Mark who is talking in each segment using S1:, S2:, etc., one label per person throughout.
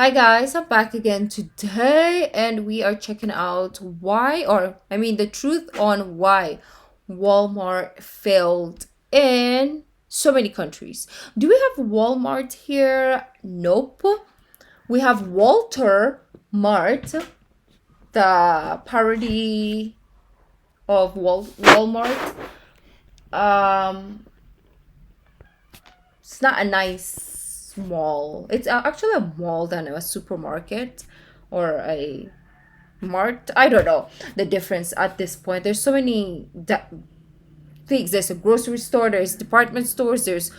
S1: Hi guys, I'm back again today and we are checking out the truth on why Walmart failed in so many countries. Do we have Walmart here? Nope. We have Walter Mart, the parody of Walmart. Um, it's not a nice mall. It's actually a mall than a supermarket or a mart. I don't know the difference at this point. There's so many things. There's a grocery store, there's department stores, there's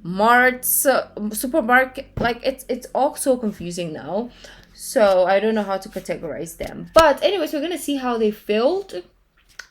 S1: marts, supermarket. Like it's all so confusing now. So I don't know how to categorize them. But anyways, we're gonna see how they failed.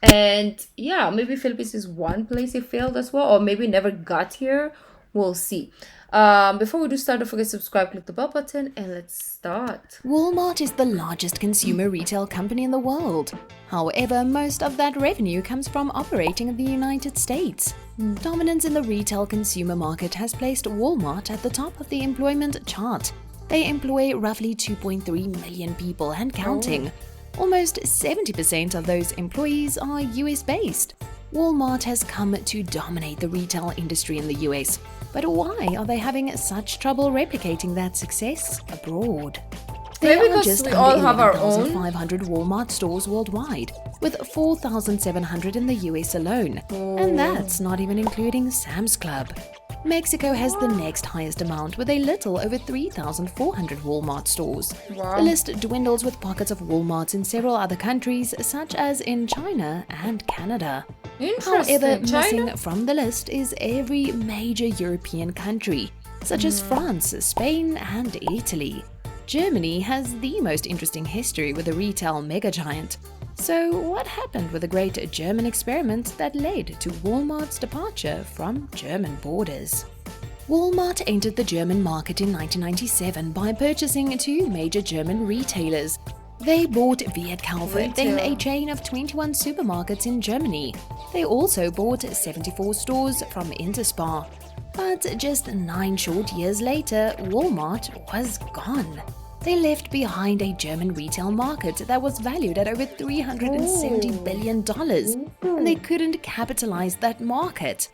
S1: And yeah, maybe Philippines is one place they failed as well, or maybe never got here. We'll see. Before we do start, don't forget to subscribe, click the bell button, and let's start.
S2: Walmart is the largest consumer retail company in the world. However, most of that revenue comes from operating in the United States. Dominance in the retail consumer market has placed Walmart at the top of the employment chart. They employ roughly 2.3 million people and counting. Almost 70% of those employees are US-based. Walmart has come to dominate the retail industry in the US. But why are they having such trouble replicating that success abroad? There
S1: Maybe
S2: are
S1: because
S2: just
S1: we
S2: under
S1: all have our own.
S2: 11,500 Walmart stores worldwide, with 4,700 in the US alone. And that's not even including Sam's Club. Mexico has the next highest amount with a little over 3,400 Walmart stores.
S1: Wow.
S2: The list dwindles with pockets of Walmarts in several other countries, such as in China and Canada.
S1: Interesting.
S2: However,
S1: China?
S2: missing from the list is every major European country, such as France, Spain, and Italy. Germany has the most interesting history with a retail megagiant. So, what happened with the great German experiment that led to Walmart's departure from German borders? Walmart entered the German market in 1997 by purchasing two major German retailers. They bought Viet Kaufhof, then a chain of 21 supermarkets in Germany. They also bought 74 stores from Interspar. But just 9 short years later, Walmart was gone. They left behind a German retail market that was valued at over $370 billion, and they couldn't capitalize that market.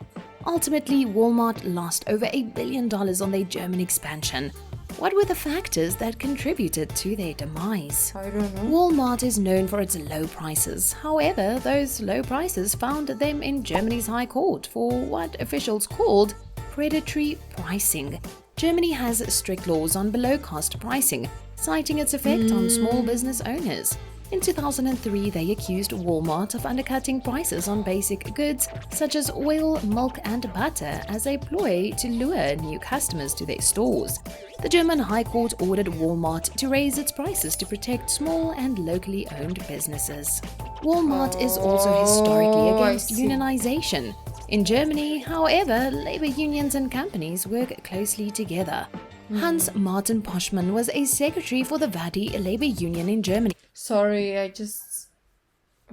S2: Ultimately, Walmart lost over $1 billion on their German expansion. What were the factors that contributed to their demise?
S1: I don't know.
S2: Walmart is known for its low prices. However, those low prices found them in Germany's High Court for what officials called predatory pricing. Germany has strict laws on below-cost pricing, citing its effect on small business owners. In 2003, they accused Walmart of undercutting prices on basic goods such as oil, milk, and butter as a ploy to lure new customers to their stores. The German High Court ordered Walmart to raise its prices to protect small and locally owned businesses. Walmart is also historically against unionization. In Germany, however, labor unions and companies work closely together. Hans Martin Poschmann was a secretary for the Verdi labor union in Germany.
S1: Sorry, I just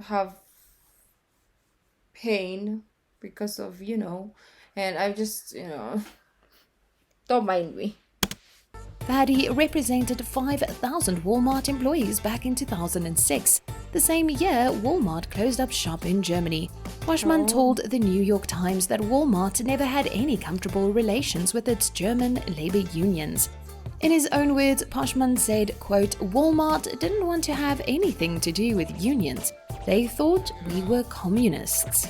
S1: have pain because of, and I just, don't mind me.
S2: Verdi represented 5,000 Walmart employees back in 2006. The same year, Walmart closed up shop in Germany. Poschmann told the New York Times that Walmart never had any comfortable relations with its German labor unions. In his own words, Poschmann said, quote, "Walmart didn't want to have anything to do with unions. They thought we were communists."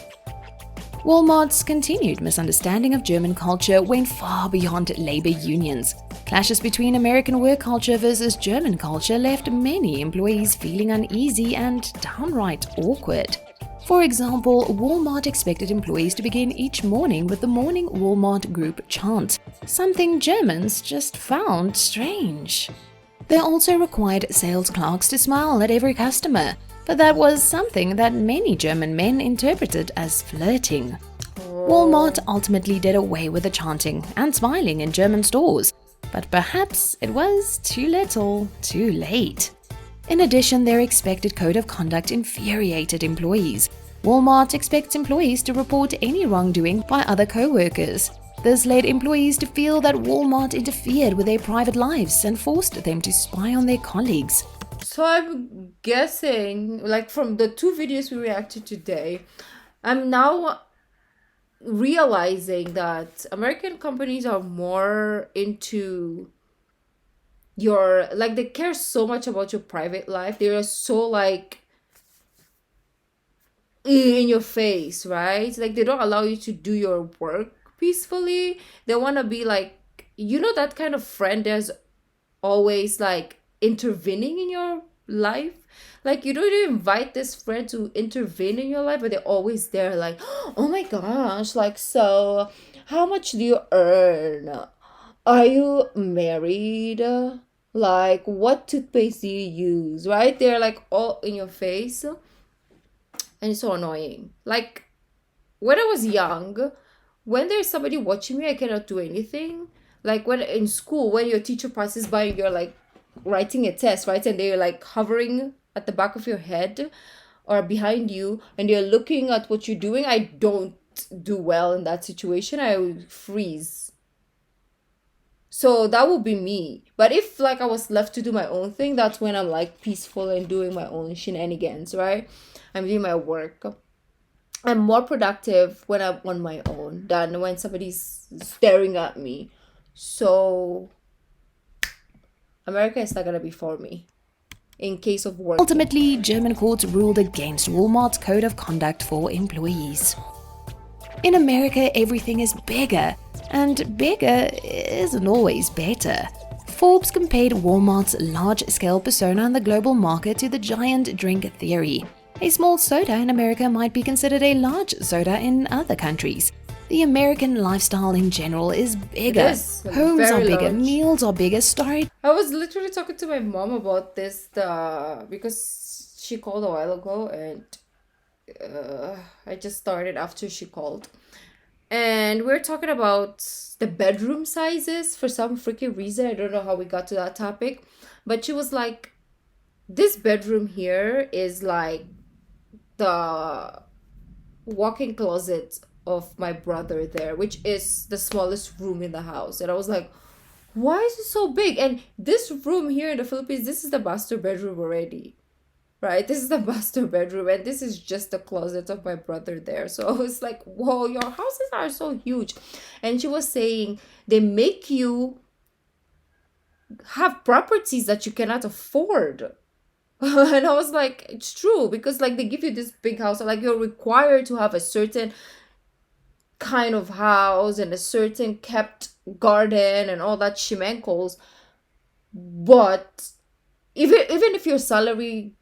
S2: Walmart's continued misunderstanding of German culture went far beyond labor unions. Clashes between American work culture versus German culture left many employees feeling uneasy and downright awkward. For example, Walmart expected employees to begin each morning with the Morning Walmart Group chant, something Germans just found strange. They also required sales clerks to smile at every customer, but that was something that many German men interpreted as flirting. Walmart ultimately did away with the chanting and smiling in German stores, but perhaps it was too little, too late. In addition, their expected code of conduct infuriated employees. Walmart expects employees to report any wrongdoing by other co-workers. This led employees to feel that Walmart interfered with their private lives and forced them to spy on their colleagues.
S1: So I'm guessing, like from the two videos we reacted today, I'm now realizing that American companies are more into your, like, they care so much about your private life. They are so like in your face, right? Like they don't allow you to do your work peacefully. They want to be like, that kind of friend that's always like intervening in your life. Like you don't invite this friend to intervene in your life, but they're always there like, oh my gosh, like, so how much do you earn? Are you married? Like what toothpaste do you use? Right? They're like all in your face, and it's so annoying. Like when I was young, when there's somebody watching me, I cannot do anything. Like when in school, when your teacher passes by, you're like writing a test, right? And they're like hovering at the back of your head or behind you, and they're looking at what you're doing. I don't do well in that situation. I will freeze. So that would be me. But if like I was left to do my own thing, that's when I'm like peaceful and doing my own shenanigans, right? I'm doing my work. I'm more productive when I'm on my own than when somebody's staring at me. So America is not gonna be for me in case of work.
S2: Ultimately, German courts ruled against Walmart's code of conduct for employees. In America, everything is bigger, and bigger isn't always better. Forbes compared Walmart's large-scale persona in the global market to the giant drink theory. A small soda in America might be considered a large soda in other countries. The American lifestyle in general is bigger.
S1: It is
S2: Homes are
S1: very
S2: bigger,
S1: large.
S2: meals are bigger, storage
S1: I was literally talking to my mom about this because she called a while ago, and I just started after she called. And we're talking about the bedroom sizes for some freaking reason. I don't know how we got to that topic. But she was like, this bedroom here is like the walk-in closet of my brother there, which is the smallest room in the house. And I was like, why is it so big? And this room here in the Philippines, this is the master bedroom already, right? This is the master bedroom, and this is just the closet of my brother there. So I was like, whoa, your houses are so huge. And she was saying they make you have properties that you cannot afford. And I was like, it's true, because like they give you this big house, like you're required to have a certain kind of house and a certain kept garden and all that shemenkos. But even if your salary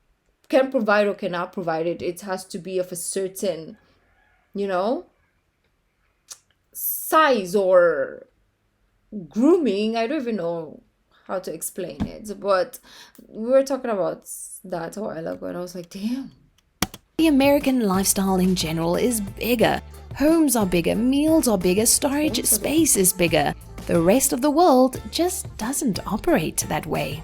S1: can provide or cannot provide it, it has to be of a certain, you know, size or grooming. I don't even know how to explain it, but we were talking about that a while ago, and I was like, damn.
S2: The American lifestyle in general is bigger. Homes are bigger, meals are bigger, storage space is bigger. The rest of the world just doesn't operate that way.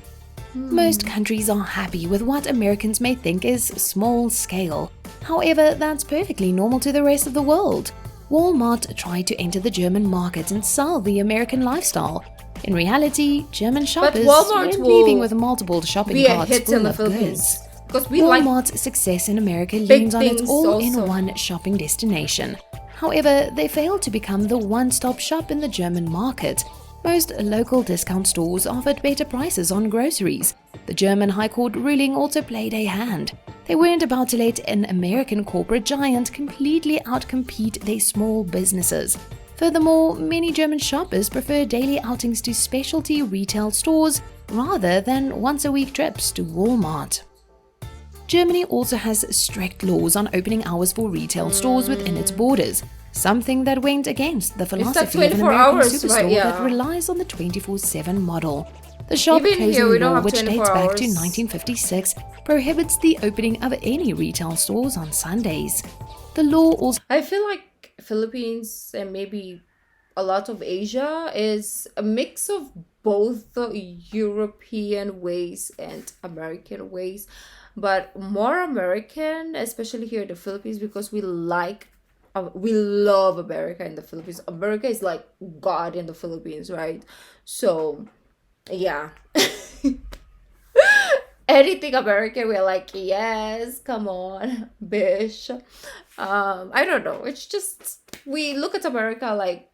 S2: Most countries are happy with what Americans may think is small scale. However, that's perfectly normal to the rest of the world. Walmart tried to enter the German market and sell the American lifestyle. In reality, German shoppers
S1: Walmart
S2: weren't
S1: will
S2: leaving with multiple shopping
S1: be a
S2: carts
S1: hit in
S2: full
S1: the
S2: of
S1: Philippines
S2: goods.
S1: because we like
S2: Walmart's success in America
S1: big
S2: leans on its
S1: things
S2: all-in-one shopping destination. However, they failed to become the one-stop shop in the German market. Most local discount stores offered better prices on groceries. The German High Court ruling also played a hand. They weren't about to let an American corporate giant completely outcompete their small businesses. Furthermore, many German shoppers prefer daily outings to specialty retail stores rather than once-a-week trips to Walmart. Germany also has strict laws on opening hours for retail stores within its borders, something that went against the philosophy of an
S1: 24
S2: American
S1: hours,
S2: superstore
S1: right? Yeah.
S2: that relies on the 24/7 model. The shop
S1: Even here,
S2: closing
S1: we don't
S2: law,
S1: have
S2: which
S1: 24
S2: dates back to
S1: hours.
S2: 1956, prohibits the opening of any retail stores on Sundays. The law also
S1: I feel like Philippines and maybe a lot of Asia is a mix of both the European ways and American ways, but more American, especially here in the Philippines, because we like we love America in the Philippines. America is like God in the Philippines, right? So yeah. Anything American, we're like, yes, come on, bish. I don't know. It's just we look at America like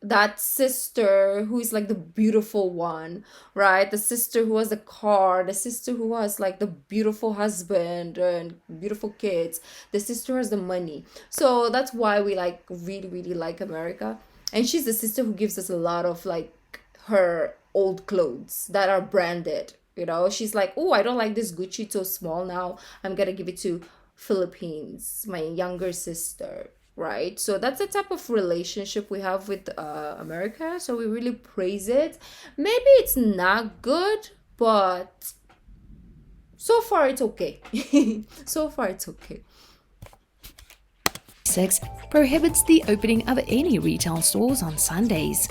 S1: that sister who is like the beautiful one, right? The sister who has the car, the sister who has like the beautiful husband and beautiful kids, the sister who has the money. So that's why we like really, really like America. And she's the sister who gives us a lot of like her old clothes that are branded. You know, she's like, oh, I don't like this Gucci so small now. I'm gonna give it to Philippines, my younger sister, right? So that's the type of relationship we have with America. So we really praise it. Maybe it's not good, but so far it's okay. So far it's okay.
S2: 6 prohibits the opening of any retail stores on Sundays.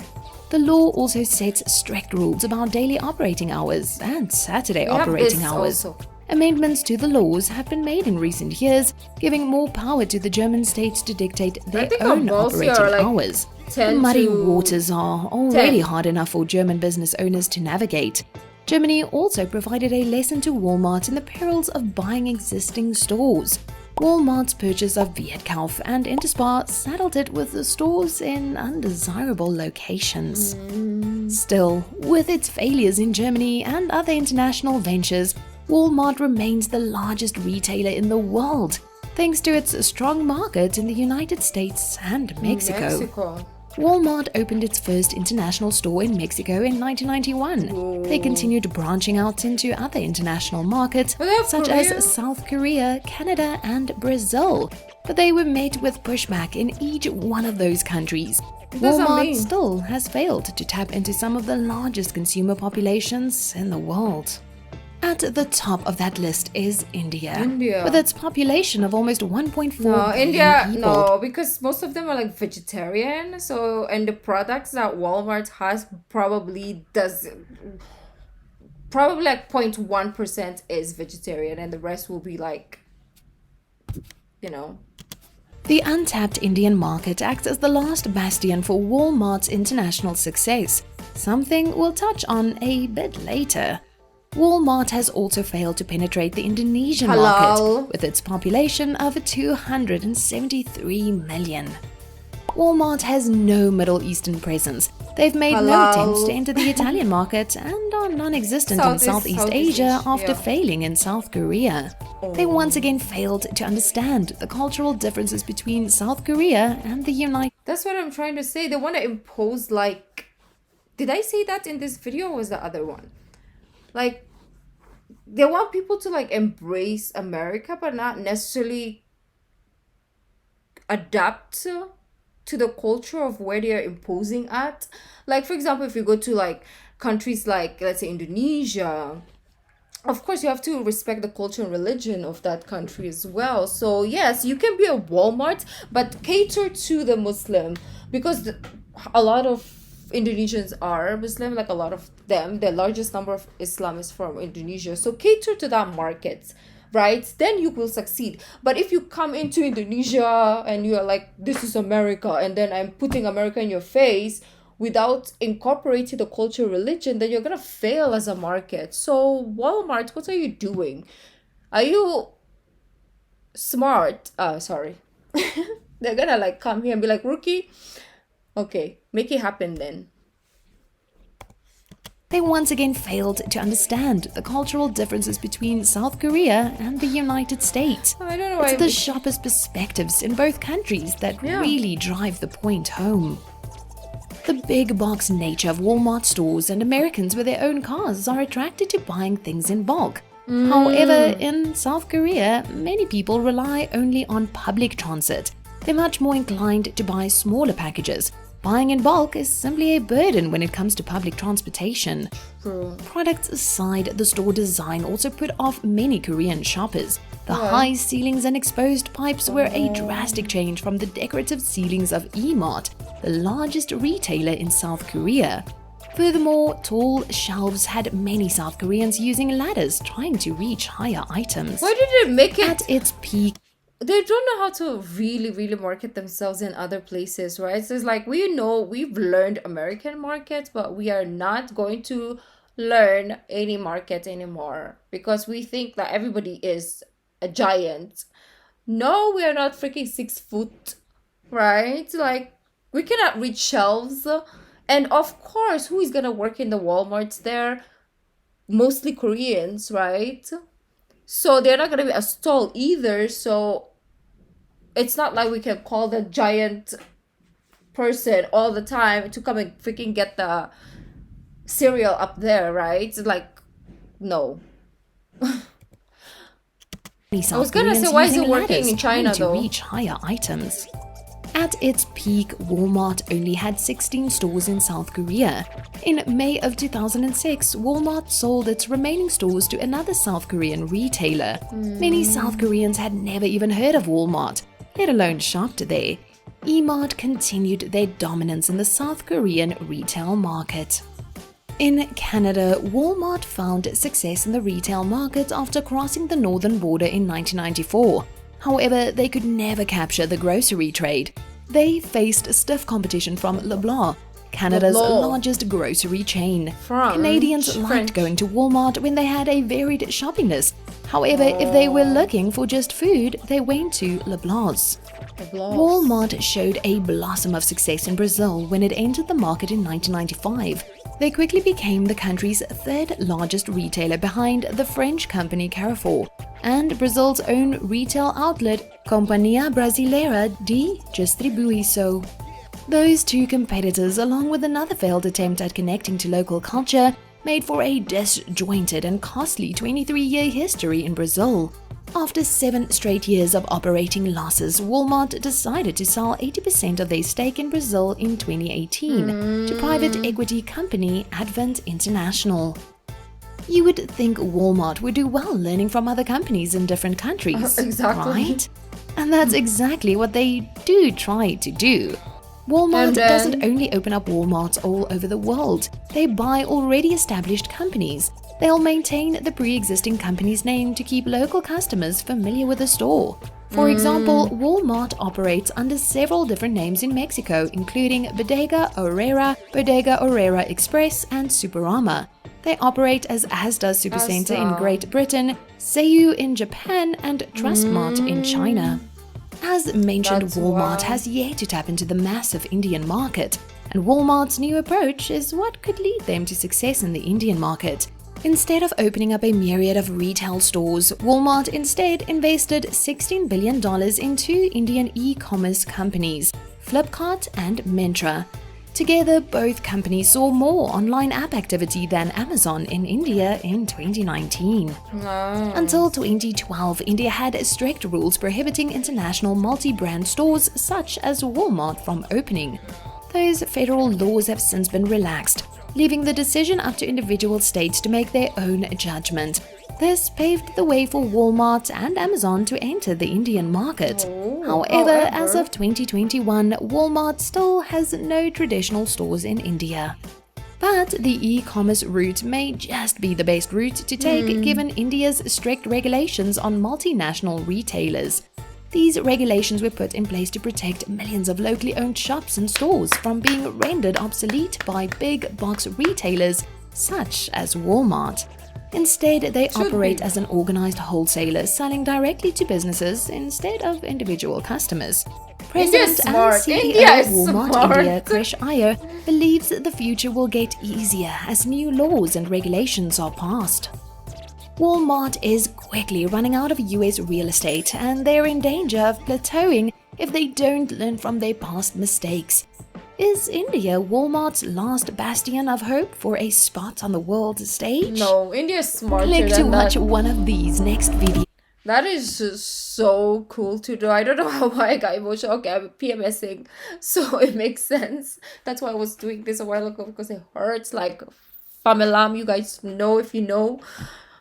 S2: The law also sets strict rules about daily operating hours and Saturday
S1: We have
S2: operating
S1: this
S2: hours.
S1: also.
S2: Amendments to the laws have been made in recent years, giving more power to the German states to dictate their
S1: think
S2: own
S1: our boss here
S2: operating
S1: are, like,
S2: hours. The
S1: tend
S2: muddy
S1: to-
S2: waters are already
S1: 10.
S2: hard enough for German business owners to navigate. Germany also provided a lesson to Walmart in the perils of buying existing stores. Walmart's purchase of Vietkauf and Interspar saddled it with the stores in undesirable locations. Still, with its failures in Germany and other international ventures, Walmart remains the largest retailer in the world, thanks to its strong market in the United States and Mexico. Walmart opened its first international store in Mexico in 1991. They continued branching out into other international markets such as South Korea, Canada, and Brazil. But they were met with pushback in each one of those countries. Walmart still has failed to tap into some of the largest consumer populations in the world. At the top of that list is India. With its population of almost 1.4 billion
S1: India,
S2: people.
S1: no, because most of them are like vegetarian. So, and the products that Walmart has probably like 0.1% is vegetarian, and the rest will be like, you know.
S2: The untapped Indian market acts as the last bastion for Walmart's international success, something we'll touch on a bit later. Walmart has also failed to penetrate the Indonesian market, with its population of 273 million. Walmart has no Middle Eastern presence. They've made no attempts to enter the Italian market and are non-existent in Southeast Asia after failing in South Korea. They once again failed to understand the cultural differences between South Korea and the United States.
S1: That's what I'm trying to say. They want to impose like... Did I say that in this video or was the other one? Like, they want people to like embrace America but not necessarily adapt to the culture of where they are imposing at. Like, for example, if you go to like countries like, let's say, Indonesia, of course you have to respect the culture and religion of that country as well. So yes, you can be a Walmart but cater to the Muslim, because a lot of Indonesians are Muslim, like a lot of them, the largest number of Islam is from Indonesia. So cater to that market, right? Then you will succeed. But if you come into Indonesia and you are like, this is America, and then I'm putting America in your face without incorporating the culture, religion, then you're gonna fail as a market. So Walmart, what are you doing? Are you smart? Sorry. They're gonna like come here and be like, rookie, okay, make it happen then.
S2: They once again failed to understand the cultural differences between South Korea and the United States.
S1: I don't know why.
S2: It's the sharpest perspectives in both countries that really drive the point home. The big box nature of Walmart stores and Americans with their own cars are attracted to buying things in bulk. However, in South Korea, many people rely only on public transit. They're much more inclined to buy smaller packages. Buying in bulk is simply a burden when it comes to public transportation. Products aside, the store design also put off many Korean shoppers. The high ceilings and exposed pipes were a drastic change from the decorative ceilings of E-Mart, the largest retailer in South Korea. Furthermore, tall shelves had many South Koreans using ladders trying to reach higher items.
S1: Why did it make it?
S2: At its peak,
S1: they don't know how to really, really market themselves in other places, right? So it's like we know we've learned American markets, but we are not going to learn any market anymore because we think that everybody is a giant. No, we are not freaking 6 foot, right? Like we cannot reach shelves. And of course, who is gonna work in the Walmarts there? Mostly Koreans, right? So they're not gonna be a stall either. So it's not like we can call the giant person all the time to come and freaking get the cereal up there, right? It's like, no. I was
S2: South
S1: gonna say,
S2: Koreans
S1: why is
S2: using
S1: it working
S2: ladders
S1: in
S2: trying
S1: China
S2: to
S1: though?
S2: reach higher items. At its peak, Walmart only had 16 stores in South Korea. In May of 2006, Walmart sold its remaining stores to another South Korean retailer. Many South Koreans had never even heard of Walmart, let alone shopped there. E-Mart continued their dominance in the South Korean retail market. In Canada, Walmart found success in the retail market after crossing the northern border in 1994. However, they could never capture the grocery trade. They faced stiff competition from Loblaw, Canada's
S1: Loblaw.
S2: largest grocery chain.
S1: French.
S2: Canadians liked
S1: French.
S2: going to Walmart when they had a varied shopping list. However, if they were looking for just food, they went to Loblaw's.
S1: Loblaws.
S2: Walmart showed a blossom of success in Brazil when it entered the market in 1995. They quickly became the country's third largest retailer behind the French company Carrefour and Brazil's own retail outlet Companhia Brasileira de Distribuição. Those two competitors, along with another failed attempt at connecting to local culture, made for a disjointed and costly 23-year history in Brazil. After 7 straight years of operating losses, Walmart decided to sell 80% of their stake in Brazil in 2018 to private equity company Advent International. You would think Walmart would do well learning from other companies in different countries,
S1: Exactly.
S2: right? And that's exactly what they do try to do. Walmart
S1: And then-
S2: doesn't only open up Walmarts all over the world. They buy already established companies. They'll maintain the pre-existing company's name to keep local customers familiar with the store. For example, Walmart operates under several different names in Mexico, including Bodega Aurrera Express, and Superama. They operate as Asda's Supercenter in
S1: Asda.
S2: Great Britain, Seiyu in Japan, and Trustmart in China. As mentioned,
S1: That's
S2: Walmart
S1: wild.
S2: has yet to tap into the massive Indian market, and Walmart's new approach is what could lead them to success in the Indian market. Instead of opening up a myriad of retail stores, Walmart instead invested $16 billion in 2 Indian e-commerce companies, Flipkart and Myntra. Together, both companies saw more online app activity than Amazon in India in 2019. Until 2012, India had strict rules prohibiting international multi-brand stores such as Walmart from opening. Those federal laws have since been relaxed, leaving the decision up to individual states to make their own judgment. This paved the way for Walmart and Amazon to enter the Indian market. However, as of 2021, Walmart still has no traditional stores in India. But the e-commerce route may just be the best route to take given India's strict regulations on multinational retailers. These regulations were put in place to protect millions of locally owned shops and stores from being rendered obsolete by big box retailers such as Walmart. Instead, they operate as an organized wholesaler, selling directly to businesses instead of individual customers. President and
S1: smart.
S2: CEO
S1: India
S2: of
S1: is
S2: Walmart
S1: smart.
S2: India, Krish Iyer, believes the future will get easier as new laws and regulations are passed. Walmart is quickly running out of US real estate, and they're in danger of plateauing if they don't learn from their past mistakes. Is India Walmart's last bastion of hope for a spot on the world stage?
S1: No, India's smarter
S2: Click to
S1: than
S2: watch
S1: that.
S2: one of these next videos.
S1: That is just so cool to do. I don't know how I got emotional. Okay, I'm PMSing, so it makes sense. That's why I was doing this a while ago because it hurts like Familam. You guys know if you know.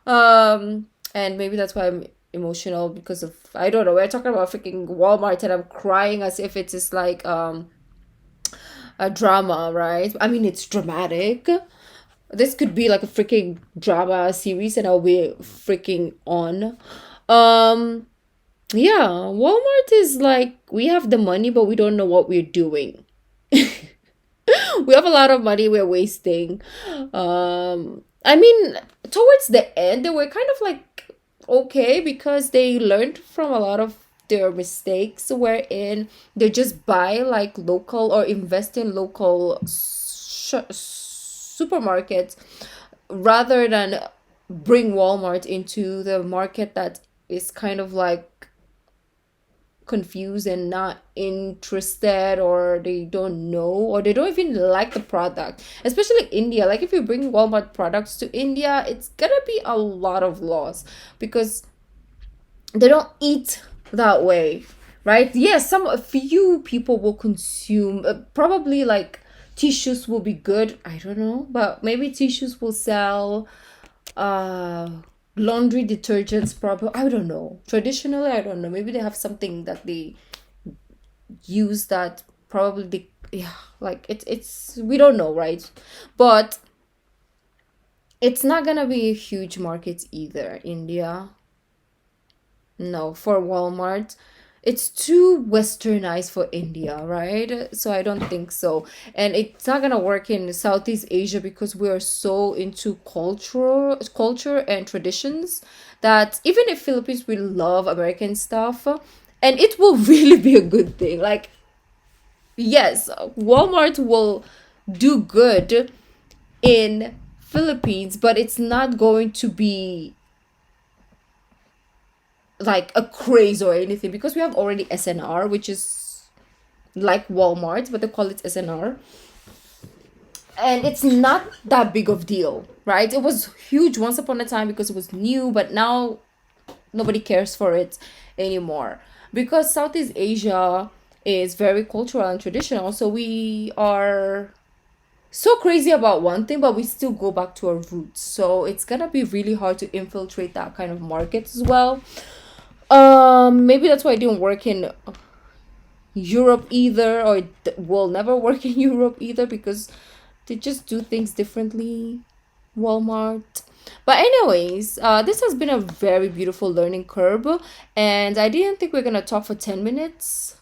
S1: And maybe that's why I'm emotional because of I don't know. We're talking about freaking Walmart and I'm crying as if it's just like a drama, right? I mean, it's dramatic. This could be like a freaking drama series and I'll be freaking on. Um Yeah, Walmart is like we have the money, but we don't know what we're doing. We have a lot of money we're wasting. I mean, towards the end, they were kind of like okay because they learned from a lot of their mistakes, wherein they just buy like local or invest in local supermarkets rather than bring Walmart into the market that is kind of like confused and not interested, or they don't know, or they don't even like the product, especially India. Like if you bring Walmart products to India, it's gonna be a lot of loss because they don't eat that way, right? Yes, some a few people will consume, probably like tissues will be good, I don't know, but maybe tissues will sell, uh laundry detergents probably, I don't know, traditionally, I don't know, maybe they have something that they use that probably they, yeah, like it's we don't know, right? But it's not gonna be a huge market either, India. No, for Walmart. It's too westernized for India, right? So I don't think so. And it's not gonna work in Southeast Asia because we are so into culture and traditions that even if Philippines we love American stuff, and it will really be a good thing. Like yes, Walmart will do good in Philippines, but it's not going to be like a craze or anything because we have already SNR, which is like Walmart, but they call it SNR. And it's not that big of deal, right? It was huge once upon a time because it was new, but now nobody cares for it anymore because Southeast Asia is very cultural and traditional. So we are so crazy about one thing, but we still go back to our roots. So it's gonna be really hard to infiltrate that kind of market as well. Maybe that's why it didn't work in Europe either, or it will never work in Europe either because they just do things differently. Walmart. But anyways, this has been a very beautiful learning curve, and I didn't think we are gonna talk for 10 minutes,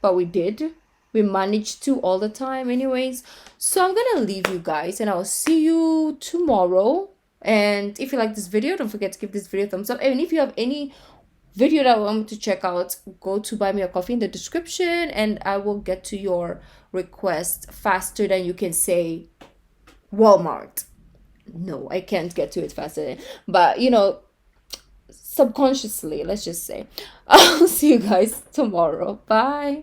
S1: but we did. We managed to all the time, anyways. So I'm gonna leave you guys, and I'll see you tomorrow. And if you like this video, don't forget to give this video a thumbs up. And if you have any video that I want to check out, go to buy me a coffee in the description, and I will get to your request faster than you can say Walmart. No, I can't get to it faster, but subconsciously, let's just say. I'll see you guys tomorrow. Bye.